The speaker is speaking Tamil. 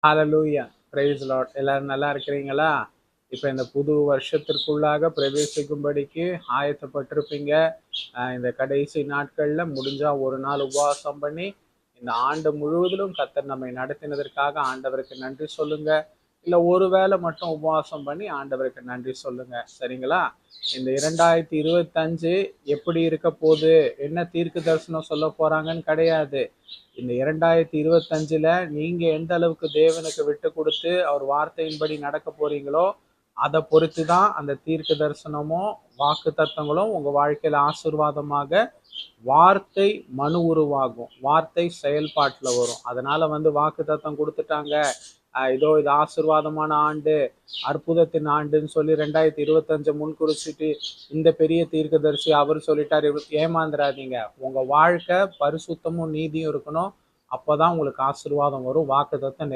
ஹalleluya. Price Lord. எல்லாரும் நல்லா இருக்கிறீங்களா? இப்ப இந்த புது வருஷத்திற்குள்ளாக பிரவேசிக்கும்படிக்கு ஆயத்தப்பட்டிருப்பீங்க. இந்த கடைசி நாட்கள்ல முடிஞ்சா ஒரு நாள் உபவாசம் பண்ணி இந்த ஆண்டு முழுவதிலும் கர்த்தர் நம்மை நடத்தினதற்காக ஆண்டவருக்கு நன்றி சொல்லுங்க. இல்ல ஒருவேளை மட்டும் உபவாசம் பண்ணி ஆண்டவருக்கு நன்றி சொல்லுங்க. சரிங்களா? இந்த 2025 எப்படி இருக்க போகுது, என்ன தீர்க்க தரிசனம் சொல்ல போறாங்கன்னு கிடையாது. இந்த 2025ல நீங்க எந்த அளவுக்கு தேவனுக்கு விட்டு கொடுத்து அவர் வார்த்தையின்படி நடக்க போறீங்களோ அதை பொறுத்து தான் அந்த தீர்க்க தரிசனமும் வாக்கு தத்தங்களும் உங்க வாழ்க்கையில ஆசீர்வாதமாக வார்த்தை மனு உருவாகும், வார்த்தை செயல்பாட்டுல வரும். அதனால வாக்கு தத்தம் கொடுத்துட்டாங்க, இதோ இது ஆசீர்வாதமான ஆண்டு, அற்புதத்தின் ஆண்டுன்னு சொல்லி 2025 முன்குறிச்சிட்டு இந்த பெரிய தீர்க்கதரிசி அவர் சொல்லிட்டாரு ஏமாந்துடாதீங்க. உங்க வாழ்க்கை பரிசுத்தமும் நீதியும் இருக்கணும். அப்பதான் உங்களுக்கு ஆசீர்வாதம் வரும், வாக்கு தத்தம்